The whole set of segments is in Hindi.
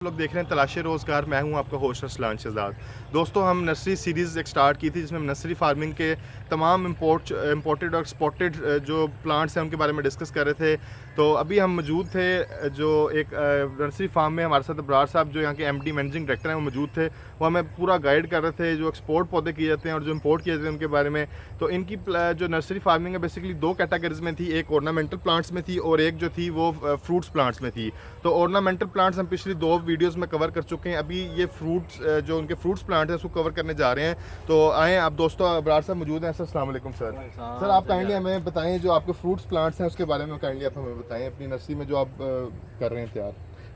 लोग देख रहे हैं तलाशे रोज़गार। मैं हूं आपका होस्ट असलान शहजाद। दोस्तों, हम नर्सरी सीरीज़ एक स्टार्ट की थी जिसमें हम नर्सरी फार्मिंग के तमाम इम्पोर्टेड और एक्सपोर्टेड जो प्लांट्स हैं उनके बारे में डिस्कस कर रहे थे। तो अभी हम मौजूद थे जो एक नर्सरी फार्म में हमारे साथ अब्रार साहब जो यहाँ के एमडी मैनेजिंग डायरेक्टर हैं वो मौजूद थे। वो हमें पूरा गाइड कर रहे थे जो एक्सपोर्ट पौधे किए जाते हैं और जो इम्पोर्ट किए जाते हैं उनके बारे में। तो इनकी जो नर्सरी फार्मिंग है बेसिकली दो कैटेगरीज में थी, एक ऑर्नामेंटल प्लांट्स में थी और एक जो थी वो फ्रूट्स प्लांट्स में थी। तो ऑर्नामेंटल प्लांट्स हम पिछली दो वीडियोस में कवर कर चुके हैं। अभी ये फ्रूट्स जो उनके फ्रूट्स प्लांट हैं उसको कवर करने जा रहे हैं। तो आए आप दोस्तों, अब्रार साहब मौजूद हैं। अस्सलाम वालेकुम सर। सर आप काइंडली हमें बताएं जो आपके फ्रूट्स प्लांट्स हैं उसके बारे में काइंडली आप हमें बताएं अपनी नर्सरी में जो आप कर रहे हैं तैयार।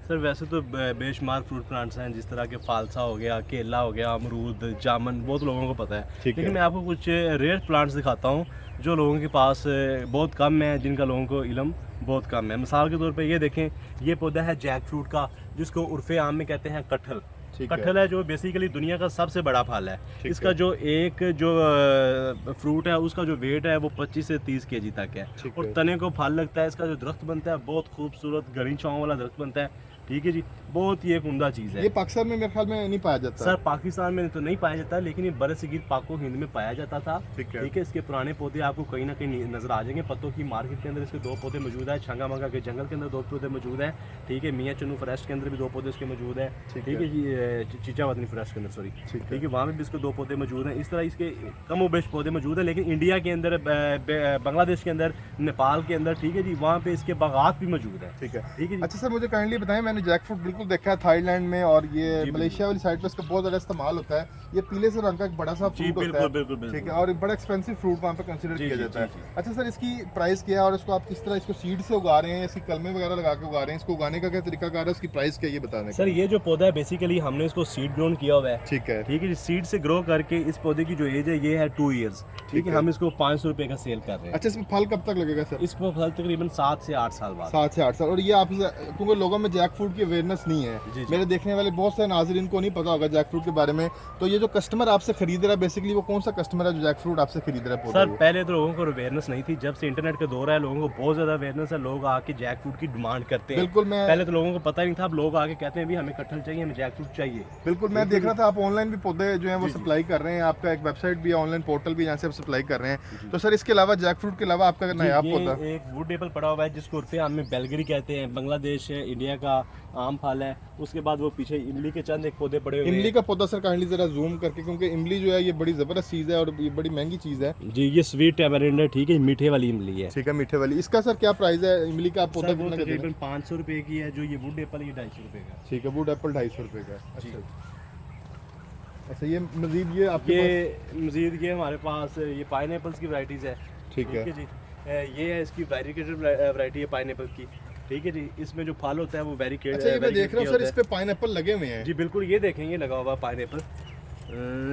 सर वैसे तो बेशुमार फ्रूट प्लांट्स हैं, जिस तरह के फालसा हो गया, केला हो गया, अमरूद, जामुन, बहुत लोगों को पता है। लेकिन मैं आपको कुछ रेयर प्लांट्स दिखाता हूँ जो लोगों के पास बहुत कम है, जिनका लोगों को इल्म बहुत कम है। मिसाल के तौर पे ये देखें, ये पौधा है जैक फ्रूट का, जिसको उर्फे आम में कहते हैं कटहल। कटहल है जो बेसिकली दुनिया का सबसे बड़ा फल है। इसका जो एक जो फ्रूट है उसका जो वेट है वो 25 से 30 केजी तक है और तने को फल लगता है। इसका जो दरख्त बनता है बहुत खूबसूरत घनी छांव वाला दरख्त बनता है। ठीक है जी, बहुत ही एक उम्दा चीज़ है। ये पाकिस्तान में मेरे ख्याल में नहीं पाया जाता। सर पाकिस्तान में तो नहीं पाया जाता, लेकिन ये बरसगीर पाको हिंद में पाया जाता था। ठीक है, इसके पुराने पौधे आपको कहीं ना कहीं नजर आ जाएंगे। पत्तों की मार्केट के अंदर इसके दो पौधे मौजूद है। छंगा मंगा के जंगल के अंदर दो पौधे मौजूद है। ठीक है, मियाँ चुनू फॉरेस्ट के अंदर भी दो पौधे इसके मौजूद है। ठीक है जी, चीचावतनी फॉरेस्ट के अंदर सॉरी, ठीक है, वहाँ में भी इसके दो पौधे मौजूद हैं। इस तरह इसके कम बेश पौधे मौजूद हैं। लेकिन इंडिया के अंदर, बांग्लादेश के अंदर, नेपाल के अंदर, ठीक है जी, वहाँ पे इसके बागात भी मौजूद है। ठीक है, ठीक है। अच्छा सर, मुझे काइंडली बताएं, मैंने जैक फ्रूट बिल्कुल देखा है थाईलैंड में और ये मलेशिया वाली साइड पे इसका बहुत ज़्यादा इस्तेमाल होता है। ये पीले से रंग का एक बड़ा सा फ्रूट होता है। बिल्कुल, ठीक है, और बड़ा एक्सपेंसिव फ्रूट वहाँ पे कंसीडर किया जाता है। अच्छा सर, इसकी प्राइस क्या है और इसको आप किस तरह इसको सीड से उगा रहे हैं, इसकी कलमे वगैरह लगा के उगा रहे हैं, इसको उगाने का क्या तरीका कार है, इसकी प्राइस क्या है ये बताने। सर ये जो पौधा है बेसिकली हमने इसको सीड ग्रोन किया हुआ है। ठीक है, ठीक है, सीड से ग्रो करके इस पौधे की जो एज है ये है 2 ईयर्स। ठीक है, हम इसको 500 रुपए का सेल कर रहे हैं। अच्छा, इसमें फल कब तक लगेगा सर? इसको फल तकरीबन 7 से 8 साल बाद। 7 से 8 साल। और ये आप क्योंकि लोगों में जैक फ्रूट की अवेयरनेस नहीं है, मेरे देखने वाले बहुत से नाज़रीन को नहीं पता होगा जैक फ्रूट के बारे में। तो ये जो कस्टमर आपसे खरीद रहा है बेसिकली वो कौन सा कस्टमर है जो जैक फ्रूट आपसे खरीद रहा है? सर पहले तो लोगों को अवेयरनेस नहीं थी। जब से इंटरनेट का दौर है लोगों को बहुत ज्यादा अवेयरनेस है। लोग आके जैक फ्रूट की डिमांड करते हैं। बिल्कुल, मैं पहले तो लोगों को पता ही नहीं था। अब लोग आके कहते हैं भी हमें कटहल चाहिए, हमें जैक फ्रूट चाहिए। बिल्कुल, मैं देख रहा था आप ऑनलाइन भी पौधे जो है वो सप्लाई कर रहे हैं। आपका एक वेबसाइट भी है, ऑनलाइन पोर्टल भी, यहाँ से आप सप्लाई कर रहे हैं। तो सर इसके अलावा जैक फ्रूट के अलावा आपका नया पौधा एक वुड एपल पड़ा हुआ है जिसको उर्फे आम में बेलगरी कहते हैं। बांग्लादेश है, इंडिया का आम फल है। उसके बाद वो पीछे इमली के चंद एक पौधे पड़े हुए हैं। इमली का पौधा सर काइंडली जरा जूम करके, क्योंकि इमली जो है ये बड़ी जबरदस्त चीज है और ये बड़ी महंगी चीज है जी। ये स्वीट टैमरिंड है, ठीक है, मीठे वाली इमली है। ठीक है, मीठे वाली। इसका सर क्या प्राइस है इमली का पौधा? तकरीबन 500 रुपए की है। जो ये वुड एप्पल ये 250 रुपए का। ठीक है, वुड एप्पल 250 रुपए का। अच्छा, ये मजीद ये आपके मजीद ये हमारे पास ये पाइनएप्पल्स की वैरायटीज है। ठीक है जी, ये है इसकी वेरिकेटेड वैरायटी है पाइनएप्पल की। ठीक है जी, इसमें जो फल होता है वो वेरिकेटेड। अच्छा, ये मैं देख रहा हूँ सर इस पे पाइनएप्पल लगे हुए हैं। जी बिल्कुल, ये देखें ये लगा हुआ पाइनएप्पल।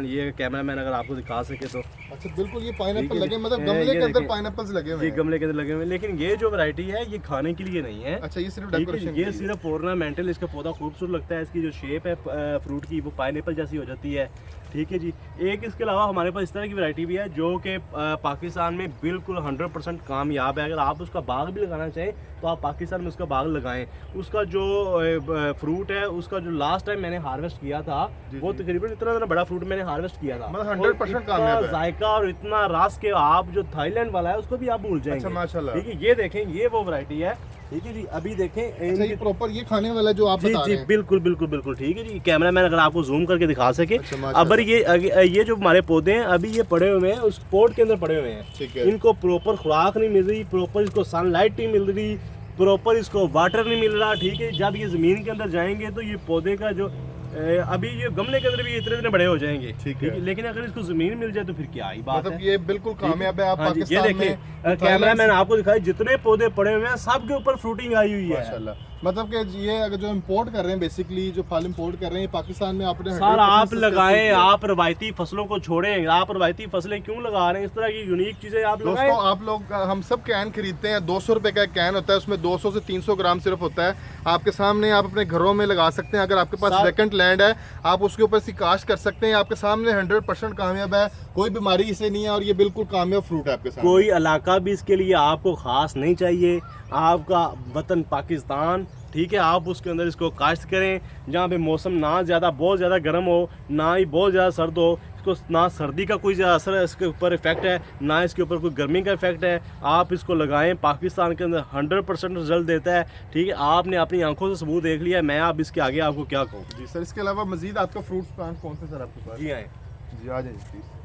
ये कैमरा मैन अगर आपको दिखा सके तो। अच्छा बिल्कुल, ये पाइनएप्पल लगे, मतलब गमले के अंदर पाइनएप्पल्स लगे हुए हैं। जी गमले के अंदर लगे हुए हैं, लेकिन ये जो वैरायटी है ये खाने के लिए नहीं है। अच्छा, ये सिर्फ डेकोरेशन, ये सिर्फ ऑर्नामेंटल। इसका पौधा खूबसूरत लगता है। इसकी जो शेप है फ्रूट की वो पाइनएप्पल जैसी हो जाती है। ठीक है जी, एक इसके अलावा हमारे पास इस तरह की वैरायटी भी है जो कि पाकिस्तान में बिल्कुल 100% कामयाब है। अगर आप उसका बाग भी लगाना चाहें तो आप पाकिस्तान में उसका बाग लगाएं। उसका जो फ्रूट है, उसका जो लास्ट टाइम मैंने हार्वेस्ट किया था वो तकरीबन इतना बड़ा फ्रूट मैंने हार्वेस्ट किया था। मतलब 100% कामयाब है। जायका और इतना रस के आप जो थाईलैंड वाला है उसको भी आप भूल जाएंगे। अच्छा माशाल्लाह। ठीक है, ये देखें ये वो वैरायटी है। ठीक है जी, अभी देखें ये प्रॉपर ये खाने वाला जो आप बता रहे हैं। बिल्कुल बिल्कुल बिल्कुल। ठीक है जी, कैमरा मैन अगर आपको जूम करके दिखा सके। अब ये जो हमारे पौधे हैं अभी ये पड़े हुए हैं उस पोर्ट के अंदर पड़े हुए हैं। ठीक है, इनको प्रॉपर खुराक नहीं मिल रही, प्रॉपर इसको सनलाइट नहीं मिल रही, प्रॉपर इसको वाटर नहीं मिल रहा। ठीक है, जब ये जमीन के अंदर जाएंगे तो ये पौधे का जो अभी ये गमले के अंदर भी इतने बड़े हो जाएंगे। ठीक है, लेकिन अगर इसको जमीन मिल जाए तो फिर क्या ही बात है। ये बिल्कुल कामयाब है। आप पाकिस्तान में, ये देखिए कैमरा मैन आपको दिखाए जितने पौधे पड़े हुए हैं सब के ऊपर फ्रूटिंग आई हुई है माशाल्लाह। मतलब कि ये अगर जो इंपोर्ट कर रहे हैं बेसिकली जो फल इंपोर्ट कर रहे हैं पाकिस्तान में आपने सर आप लगाएं, आप रवायती फसलों को छोड़ें। आप रवायती फसलें क्यों लगा रहे हैं? इस तरह की यूनिक चीजें आप लगाएं। दोस्तों आप लोग, हम सब कैन खरीदते हैं, 200 रुपए का कैन होता है, उसमें 200 से 300 ग्राम सिर्फ होता है। आपके सामने आप अपने घरों में लगा सकते हैं। अगर आपके पास वैकेंट लैंड है आप उसके ऊपर से काश्त कर सकते हैं। आपके सामने 100% कामयाब है, कोई बीमारी इसे नहीं है और ये बिल्कुल कामयाब फ्रूट है आपके सामने। कोई इलाका भी इसके लिए आपको खास नहीं चाहिए। आपका वतन पाकिस्तान, ठीक है, आप उसके अंदर इसको काश्त करें जहाँ पे मौसम ना ज़्यादा बहुत ज़्यादा गर्म हो, ना ही बहुत ज़्यादा सर्द हो। इसको ना सर्दी का कोई ज़्यादा असर है इसके ऊपर इफेक्ट है, ना इसके ऊपर कोई गर्मी का इफेक्ट है। आप इसको लगाएं, पाकिस्तान के अंदर 100% रिजल्ट देता है। ठीक है, आपने अपनी आंखों से सबूत देख लिया है, मैं आप इसके आगे आपको क्या कहूँ। जी सर, इसके अलावा मजीद आपका फ्रूट्स प्लांट कौन से सर आपके पास? जी आए जी आ जाइए प्लीज़।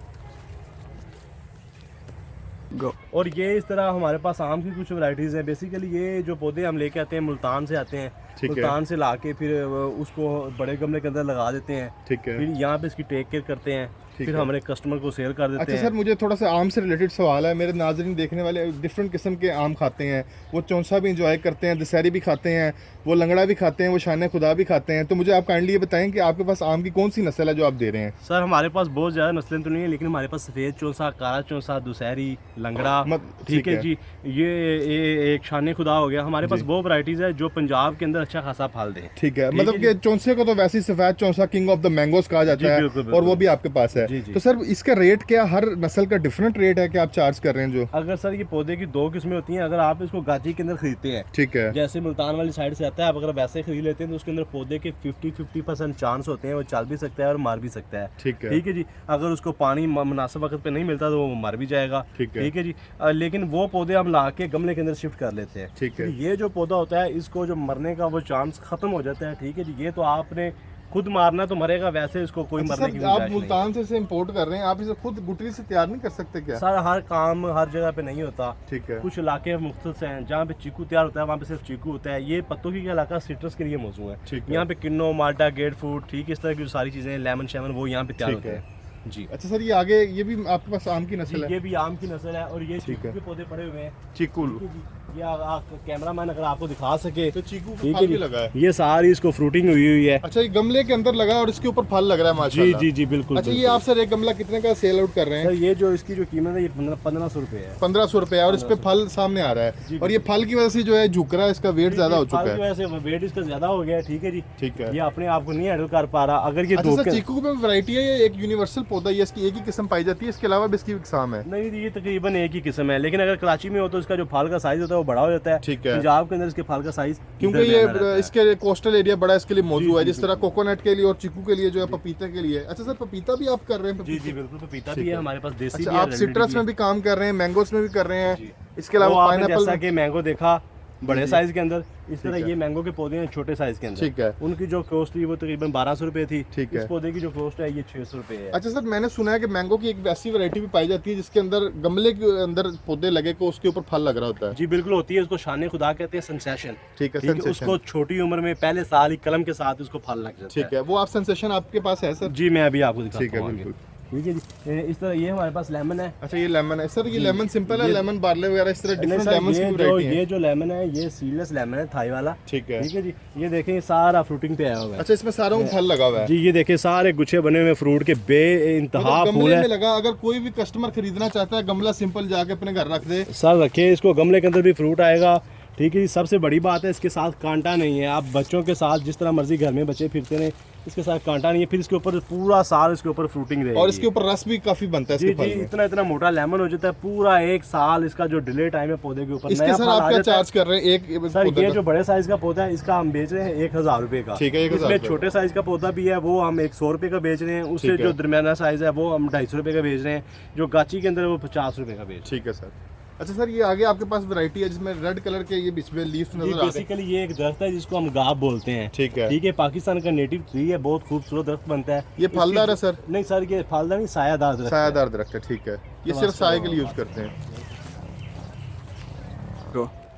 और ये इस तरह हमारे पास आम की कुछ वैरायटीज़ हैं। बेसिकली ये जो पौधे हम लेके आते हैं मुल्तान से आते हैं, ठीक है। मुल्तान से ला के फिर उसको बड़े गमले के अंदर लगा देते हैं। ठीक है, फिर यहाँ पे इसकी टेक केयर करते हैं, ठीक फिर है। हमारे कस्टमर को सेल कर देते अच्छा हैं। सर, मुझे थोड़ा सा आम से रिलेटेड सवाल है। मेरे नाज़रीन देखने वाले डिफरेंट किस्म के आम खाते हैं, वो चौंसा भी इंजॉय करते हैं, दशहरी भी खाते हैं, वो लंगड़ा भी खाते हैं, वो शान खुदा भी खाते हैं। तो मुझे आप काइंडली ये बताएं कि आपके पास आम की कौन सी नस्ल है जो आप दे रहे हैं? सर हमारे पास बहुत ज़्यादा नस्लें तो नहीं है, लेकिन हमारे पास सफ़ेद चौंसा, काला चौंसा, दुशहरी, लंगड़ा, ठीक है जी, ये एक शान खुदा हो गया। हमारे पास बहुत वैरायटीज़ है जो पंजाब के अंदर अच्छा खासा फल दें। ठीक है, मतलब कि चौंसे को तो वैसे ही सफ़ेद चौंसा किंग ऑफ द मैंगोज कहा जाता है, बिल्कुल, और वो भी आपके पास है। जी, जी। तो सर इसका रेट क्या, हर नस्ल का डिफरेंट रेट है कि आप चार्ज कर रहे हैं जो? अगर सर ये पौधे की दो किस्में होती हैं, अगर आप इसको गाची के अंदर खरीदते हैं, ठीक है, जैसे मुल्तान वाली साइड से आता है, आप अगर वैसे खरीद लेते हैं तो उसके अंदर पौधे के 50% चांस होते हैं, वो चल भी सकता है और मार भी सकता है। ठीक है, ठीक है जी, अगर उसको पानी मुनासिब वक्त पे नहीं मिलता तो वो मर भी जाएगा। ठीक है, ठीक है जी, लेकिन वो पौधे हम ला के गमले के अंदर शिफ्ट कर लेते हैं। ठीक है। तो ये जो पौधा होता है इसको जो मरने का वो चांस खत्म हो जाता है। ठीक है जी, ये तो आपने खुद मारना तो मरेगा, वैसे इसको कोई अच्छा मरने की सर, आप गुंजाइश नहीं। मुल्तान से इसे इंपोर्ट कर रहे हैं, आप इसे खुद गुटरी से तैयार नहीं कर सकते क्या? सर हर काम हर जगह पे नहीं होता, ठीक है, कुछ इलाके मुख्तलिफ हैं जहाँ पे चीकू तैयार होता है, वहाँ पे सिर्फ चीकू होता है। ये पत्तों की इलाका सिट्रस के लिए मौजूद है। ठीक है। यहाँ पे किन्नो, माल्टा, गेट फ्रूट, ठीक इस तरह की जो सारी चीज़ें, लेमन शेमन, वो यहाँ पे तैयार ठीक होते है। हैं जी। अच्छा सर, ये आगे ये भी आपके पास आम की नस्ल जी, है? ये भी आम की नस्ल है और ये ठीक चीकू है। के पौधे पड़े हुए हैं। चीकू, ठीक है जी, ये कैमरामैन अगर आपको दिखा सके तो चीकू का ठीक फल है भी जी, लगा है। ये सारी इसको फ्रूटिंग हुई है। अच्छा, ये गमले के अंदर लगा है और इसके ऊपर फल लग रहा है जी माशाल्लाह। जी जी बिल्कुल। अच्छा, ये बिल्कुल। आप सर एक गमला कितने का सेल आउट कर रहे सर हैं? ये जो इसकी जो कीमत है ये 1500 रुपये है। 1500 रुपए है और इस पे फल सामने आ रहा जी, है, और ये फल की वजह से जो है झुक रहा है, इसका वेट ज्यादा हो चुका फल की है। वजह से वेट इसका ज्यादा हो गया है। ठीक है जी, ठीक है। ये अपने आप को नहीं हैंडल कर पा रहा। अगर ये अच्छा धूप सर, के चीकू में वैरायटी है, ये एक यूनिवर्सल पौधा है, इसकी एक ही किस्म पाई जाती है, इसके अलावा भी इसकी किस्म है? नहीं, ये तकरीबन एक ही किस्म है, लेकिन अगर कराची में हो तो इसका जो फल का साइज होता है वो बड़ा हो जाता है। ठीक है। पंजाब के अंदर इसके फल का साइज क्योंकि ये इसके कोस्टल एरिया बड़ा इसके लिए मौजूद है, जिस तरह कोकोनट के लिए और चीकू के लिए जो है पपीते के लिए। अच्छा सर, पपीता भी आप कर रहे हैं? जी जी बिल्कुल, पपीता ठीक भी है है। हमारे पास, देसी अच्छा, भी है, आप सिट्रस में भी काम कर रहे हैं, मैंगोस में भी कर रहे हैं, जी। इसके अलावा वो आपने पाइनएप्पल जैसा कि मैंगो देखा बड़े जी। साइज के अंदर, इस तरह है। ये मैंगो के पौधे हैं छोटे साइज के अंदर। ठीक है। उनकी जो कॉस्ट थी वो तकरीबन 1200 रुपये थी। ठीक है। इस पौधे की जो कॉस्ट है ये 600 रुपये है। अच्छा सर, मैंने सुना है कि मैंगो की एक वैसी वैरायटी भी पाई जाती है जिसके अंदर गमले के अंदर पौधे लगे को उसके ऊपर फल लग रहा होता है। जी बिल्कुल होती है, उसको शान खुदा कहते हैं, सेंसेशन। ठीक है, ठीक है, sensation। उसको छोटी उम्र में पहले साल ही कलम के साथ उसको फल लग जाता है। ठीक है, वो आप सेंसेशन आपके पास है सर? जी मैं अभी आपको दिखाता ठीक है, हूँ आगे। बिल्कुल। ठीक है जी, इस तरह ये हमारे पास लेमन है। अच्छा, ये लेमन है सर, ये लेमन सिंपल है, ये- लेमन बार्ले वगैरह इस तरह नहीं डिफरेंट सर, लेमन्स की वैरायटी है? ये जो लेमन है ये सीडलेस लेमन है, थाई वाला। ठीक है। ठीक है जी, ये देखें ये सारा फ्रूटिंग पे आया हुआ है। अच्छा, इसमें सारों में फल लगा हुआ है? जी ये देखें सारे गुच्छे बने हुए फ्रूट के, बे इंतहा मतलब फूल गमले में है। लगा, अगर कोई भी कस्टमर खरीदना चाहता है गमला सिंपल जाके अपने घर रख दे। सर रखे इसको, गमले के अंदर भी फ्रूट आएगा। ठीक है जी, सबसे बड़ी बात है इसके साथ कांटा नहीं है। आप बच्चों के साथ जिस तरह मर्जी घर में बच्चे फिरते रहे, इसके साथ कांटा नहीं है। फिर इसके ऊपर पूरा साल इसके ऊपर फ्रूटिंग रहेगी और इसके ऊपर रस भी काफी बनता है जी इसके जी, फल में। इतना इतना मोटा लेमन हो जाता है, पूरा एक साल इसका जो डिले टाइम है पौधे के ऊपर। इसके नया सर फल आ आप क्या जाता है। चार्ज कर रहे हैं एक सर पौधे ये का? जो बड़े साइज का पौधा है इसका हम बेच रहे हैं 1000 रुपये का। ठीक है, 1000 इसमें रुपये छोटे साइज का पौधा भी है, वो हम 100 रुपये का बेच रहे हैं। उससे ठीक है। जो दरमियाना साइज है वो हम 250 रुपये का बेच रहे हैं। जो गाची के अंदर है वो 50 रुपये का बेच रहे हैं। ठीक है सर। अच्छा सर, ये आगे आपके पास वैरायटी है जिसमें रेड कलर के ये बीच में लीफ जी नजर आ रहे हैं। बेसिकली ये एक दरख्त है जिसको हम गाब बोलते हैं। ठीक है। ठीक है, पाकिस्तान का नेटिव ट्री है, बहुत खूबसूरत दरख्त बनता है। ये फलदार है सर? नहीं सर, ये फलदार नहीं, सायादार दरख्त है। सायादार दरख्त है, ठीक है। ये तो सिर्फ वास्तव साए में के लिए यूज करते हैं।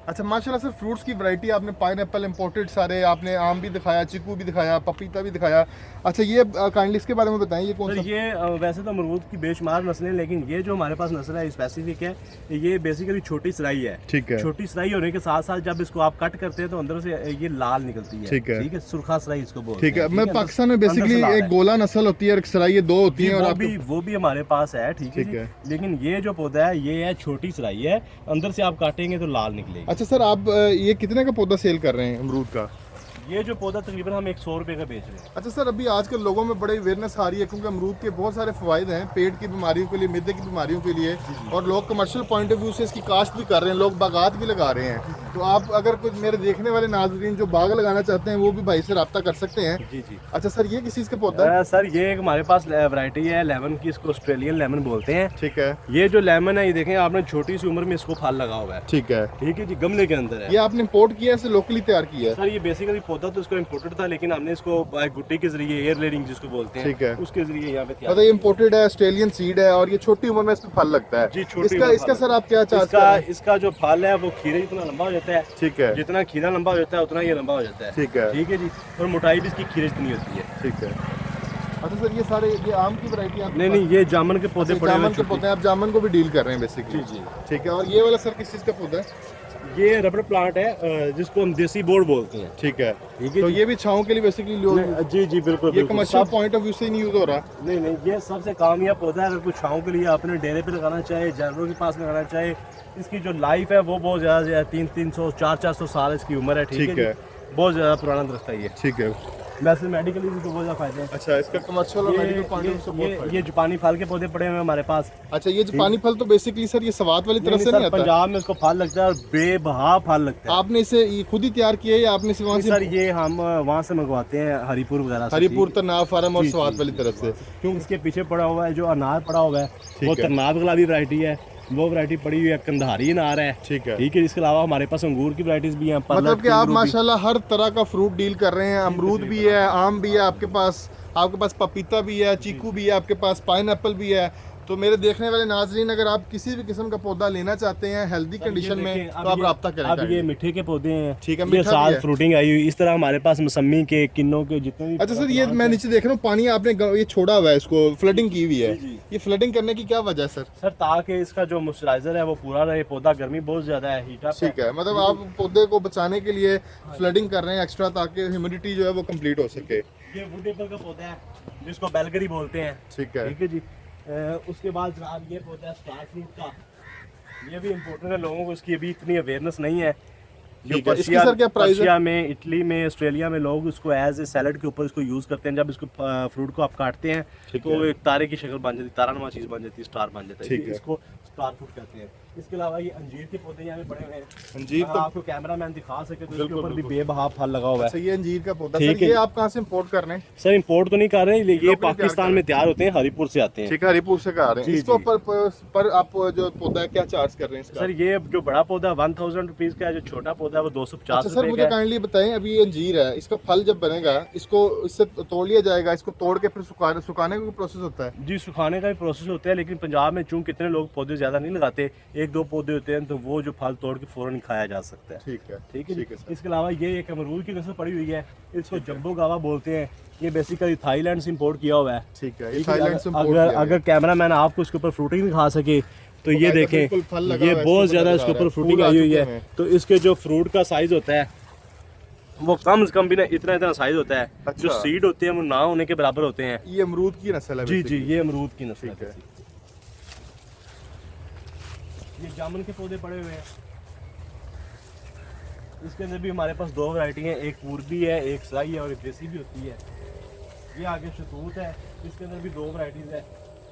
अच्छा माशाल्लाह सर, फ्रूट्स की वैरायटी आपने पाइनएप्पल इंपोर्टेड सारे, आपने आम भी दिखाया, चीकू भी दिखाया, पपीता भी दिखाया। अच्छा ये काइंडली इसके बारे में बताएं, ये कौन सर सा? ये वैसे तो अमरूद की बेशुमार नस्लें, लेकिन ये जो हमारे पास नस्ल है स्पेसिफिक है, ये बेसिकली छोटी सराई है। ठीक है। छोटी सराई होने के साथ साथ जब इसको आप कट करते हैं तो अंदर से ये लाल निकलती है। ठीक है। ठीक है, सुरखा सराई इसको बोलते हैं। ठीक है, मैं अंदर- पाकिस्तान में अंदर बेसिकली से लाल एक है। गोला नस्ल होती है और एक सराई, ये दो होती जी, हैं और वो भी हमारे पास है। ठीक है ठीक जी। है। लेकिन ये जो पौधा है ये है छोटी सराई है, अंदर से आप काटेंगे तो लाल निकलेगी। अच्छा सर, आप ये कितने का पौधा सेल कर रहे हैं अमरूद का? ये जो पौधा तकरीबन हम 100 रुपये का बेच रहे हैं। अच्छा सर, अभी आजकल लोगों में बड़ी अवेयरनेस आ रही है क्योंकि अमरूद के बहुत सारे फ़वाइद हैं पेट की बीमारियों के लिए, मिर्दे की बीमारियों के लिए, और लोग कमर्शियल पॉइंट ऑफ व्यू से इसकी काश्त भी कर रहे हैं, लोग बागात भी लगा रहे हैं। तो आप अगर कुछ मेरे देखने वाले नाजरीन जो बाग लगाना चाहते हैं वो भी भाई से रब्ता कर सकते हैं। जी जी। अच्छा सर, ये किस चीज़ का पौधा है? सर ये एक हमारे पास वैरायटी है लेमन की, इसको ऑस्ट्रेलियन लेमन बोलते हैं। ठीक है। ये जो लेमन है ये देखें आपने छोटी सी उम्र में इसको फल लगा हुआ है। ठीक है। ठीक है जी, गमले के अंदर है। ये आपने इम्पोर्ट किया है इसे लोकली तैयार किया है? सर ये बेसिकली पौधा तो इसको इम्पोर्टेड था, लेकिन हमने इसको गुट्टी के जरिए, एयर लेयरिंग जिसको बोलते हैं, ठीक है, उसके जरिए यहाँ पे तैयार मतलब ये इम्पोर्टेड है, ऑस्ट्रेलियन सीड है और ये छोटी उम्र में इसमें फल लगता है। जी, छोटी इसका उम्र इसका फल सर आप क्या चार्ज कर इसका रहे हैं? इसका जो फल है वो खीरे जितना लंबा हो जाता है। ठीक है। जितना खीरा लंबा हो जाता है उतना ये लंबा हो जाता है। ठीक है। ठीक है जी, और मोटाई भी इसकी खीरे जितनी होती है। ठीक है। अच्छा सर, ये सारे ये आम की वैरायटी आप? नहीं नहीं, ये जामुन के पौधे पड़े हुए जामुन के हैं। पौधे, आप जामुन को भी डील कर रहे हैं बेसिकली? जी जी। ठीक है। और ये वाला सर किस चीज़ का पौधा है? ये रबड़ प्लांट है जिसको हम देसी बोर्ड बोलते हैं। ठीक है। ठीक है तो जी। ये भी छाँव के लिए बेसिकली जी जी बिल्कुल ये बिल्कुल। कमर्शियल सब- पॉइंट ऑफ व्यू से नहीं यूज हो रहा? नहीं नहीं, ये सबसे कामयाब पौधा है। अगर कुछ छाँव के लिए आपने डेरे पे लगाना चाहे, जानवरों के पास लगाना चाहे, इसकी जो लाइफ है वो बहुत ज़्यादा 300 400 साल इसकी उम्र है। ठीक है। बहुत ज़्यादा पुराना दरख्त है ये। ठीक है। वैसे मेडिकली भी तो बहुत ज़्यादा फायदे हैं। अच्छा, इसका कमर्शियल और मेडिकल पॉइंट ऑफ व्यू से बहुत फायदा ये जापानी फल के पौधे पड़े हुए हैं हमारे पास। है। अच्छा, ये जापानी फल तो बेसिकली सर ये सवात वाली तरफ से नहीं आता? पंजाब में इसको फल लगता है और बेबहा फल लगता है। आपने इसे ये खुद ही तैयार किया है या आपने इसे वहाँ से? सर ये हम वहाँ से मंगवाते हैं, हरिपुर वगैरह से। हरिपुर, तरनाब फार्म और जी, सवात जी, वाली जी, तरफ से? क्यों इसके पीछे पड़ा हुआ है जो अनार पड़ा हुआ है वो है। तरनाब गुलाबी वैरायटी है। वो वैरायटी पड़ी हुई है, कंधारी अनार है। ठीक है। ठीक है। इसके अलावा हमारे पास अंगूर की वैरायटीज भी हैं। मतलब कि आप माशाल्लाह हर तरह का फ्रूट डील कर रहे हैं। अमरूद भी है, आम भी है आपके पास पपीता भी है, चीकू भी है आपके पास, पाइनएप्पल भी है। तो मेरे देखने वाले नाजरीन, अगर आप किसी भी किस्म का पौधा लेना चाहते हैं हेल्दी कंडीशन में तो आप रब्ता करें। अब ये मीठे के पौधे हैं। ठीक है, ये मीठा भी साल है। फ्रूटिंग आई हुई। इस तरह हमारे पास मौसमी के, किन्नों के जितने भी। अच्छा सर, ये मैं नीचे देख रहा हूँ पानी आपने ये छोड़ा हुआ है, इसको फ्लडिंग की हुई है। जी, जी। ये फ्लडिंग करने की क्या वजह है सर? सर ताकि इसका जो मॉइस्चराइजर है वो पूरा रहे। पौधा गर्मी बहुत ज्यादा है, हीट अप है। ठीक है, मतलब आप पौधे को बचाने के लिए फ्लडिंग कर रहे हैं एक्स्ट्रा, ताकि ह्यूमिडिटी जो है वो कंप्लीट हो सके। ये वुड एप्पल का पौधा है जिसको बेलगरी बोलते हैं। ठीक है। ठीक है जी। उसके बाद जनाब ये पौधा है स्टार फ्रूट का। ये भी इम्पोर्टेंट है, लोगों को इसकी अभी इतनी अवेयरनेस नहीं है। जो ठीक है। इसकी सर क्या प्राइस है? पर्शिया में, इटली में, ऑस्ट्रेलिया में लोग इसको एज ए सैलड के ऊपर इसको यूज़ करते हैं। जब इसको फ्रूट को आप काटते हैं तो एक तारे की शक्ल बन जाती है, तारानुमा चीज़ बन जाती है, स्टार बन जाता है। ठीक है। इसको स्टार फ्रूट कहते हैं। इसके अलावा ये अंजीर के पौधे यहाँ पे पड़े हुए हैं। अंजीर तो आपको कैमरामैन दिखा सके तो इसके ऊपर भी बेबहा फल लगा हुआ है। अच्छा, ये अंजीर का पौधा ठीक सर, है। ये आप कहाँ से इंपोर्ट कर रहे हैं? सर इंपोर्ट तो नहीं कर रहे, ये Locally पाकिस्तान में तैयार होते हैं, हरिपुर से आते हैं। ठीक है, हरिपुर से आ रहे हैं। जी, इसको जी। पर आप जो पौधा है क्या चार्ज कर रहे हैं इसका? सर ये जो बड़ा पौधा 1000 रुपीज का है, जो छोटा पौधा है वो 250 अच्छा सर, रुपए मुझे का है। काइंडली बताएं, अभी ये अंजीर है, इसका फल जब बनेगा इसको इससे तोड़ लिया जाएगा, इसको तोड़ के फिर सुखाने का प्रोसेस होता है? जी, सुखाने का भी प्रोसेस होता है, लेकिन पंजाब में चूंकि कितने लोग पौधे ज्यादा नहीं लगाते, 1-2 पौधे होते हैं, तो वो जो फल तोड़ के फौरन खाया जा सकता है। ठीक है। ठीक है ठीक है जी। सर। इसके अलावा ये एक अमरूद की नस्ल पड़ी हुई है, इसको जंबो गावा बोलते हैं। ये बेसिकली थाईलैंड से इंपोर्ट किया हुआ है। ठीक है, ये ठीक है। थाईलैंड से import अगर किया अगर कैमरामैन आपको इसके ऊपर फ्रूटिंग दिखा सके तो ये बाकायदा देखें, बिल्कुल फल लगा ये हुआ है, बहुत इसके ज्यादा ऊपर इसके नजर आ ऊपर रहा है। फ्रूटिंग फूल आ आई हुई चुके है। हैं। तो इसके जो फ्रूट का साइज होता है वो कम से कम भी ना इतना साइज होता है। अच्छा। जो सीड होते हैं वो ना होने के बराबर होते हैं। ये अमरूद की नस्ल है? जी जी, basically। ये अमरूद की नस्ल ठीक है। ये जामुन के पौधे पड़े हुए हैं। इसके अंदर भी हमारे पास 2 वैरायटी हैं, एक पूर्वी है, एक साई है और एक देसी भी होती है। ये आगे शतूत है, इसके अंदर भी 2 वैरायटीज है।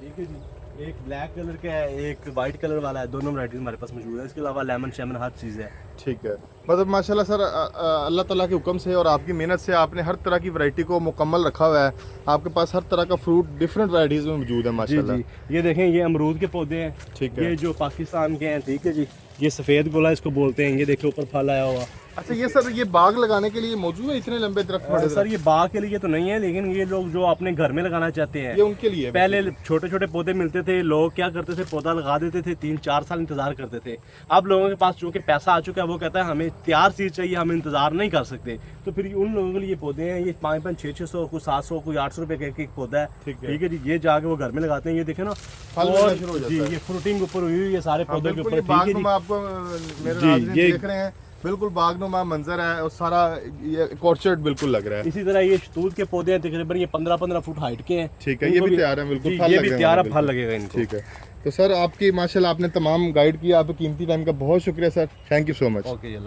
ठीक है जी, एक ब्लैक कलर का है, एक वाइट कलर वाला है। दोनों वैरायटीज हमारे पास मौजूद है। इसके अलावा लेमन शेमन हर चीज़ है। ठीक है। मतलब माशाल्लाह सर, अल्लाह ताला के हुक्म से और आपकी मेहनत से आपने हर तरह की वैरायटी को मुकम्मल रखा हुआ है। आपके पास हर तरह का फ्रूट डिफरेंट वैरायटीज में मौजूद है जी माशाल्लाह। जी, ये देखें, ये अमरूद के पौधे हैं। ठीक है। ये जो पाकिस्तान के हैं। ठीक है जी, ये सफ़ेद गोला इसको बोलते हैं। ये देखो ऊपर फल आया हुआ। अच्छा, ये सर ये बाग लगाने के लिए मौजूद है इतने लंबे दरख्त? बड़े सर ये बाग के लिए तो नहीं है, लेकिन ये लोग जो अपने घर में लगाना चाहते हैं, ये उनके लिए है। पहले छोटे छोटे पौधे मिलते थे, लोग क्या करते थे, पौधा लगा देते थे, 3-4 साल इंतजार करते थे। अब लोगों के पास चूंकि पैसा आ चुका है, वो कहता है हमें तैयार चीज चाहिए, हम इंतजार नहीं कर सकते। तो फिर उन लोगों के लिए पौधे हैं। ये 500, 600, कोई 700, कोई 800 रुपए का एक पौधा है। ठीक है। ठीक है जी, ये जाके वो घर में लगाते हैं। ये देखे ना फल और मिलना शुरू हो जाता जी, है। ये फ्रूटिंग ऊपर हुई हुई है सारे हाँ, पौधे के बिल्कुल ऊपर। ये ठीक है जी, बागनुमा आपको मेरे जी, नाज़रीन ये- देख रहे हैं, बिल्कुल बागनुमा मंजर है और सारा ये ऑर्चर्ड बिल्कुल लग रहा है। इसी तरह ये शतूत के पौधे हैं, तकरीबन ये 15-15 फुट हाइट के हैं। ठीक है, ये इनको भी तैयार है बिल्कुल, जी, फल ये लग भी रहे हैं तैयार है, बिल्कुल। फल लगेगा इनको। ठीक है। तो सर आपकी माशाल्लाह आपने तमाम गाइड किया, आपके कीमती टाइम का बहुत शुक्रिया sir, thank you so much. Okay.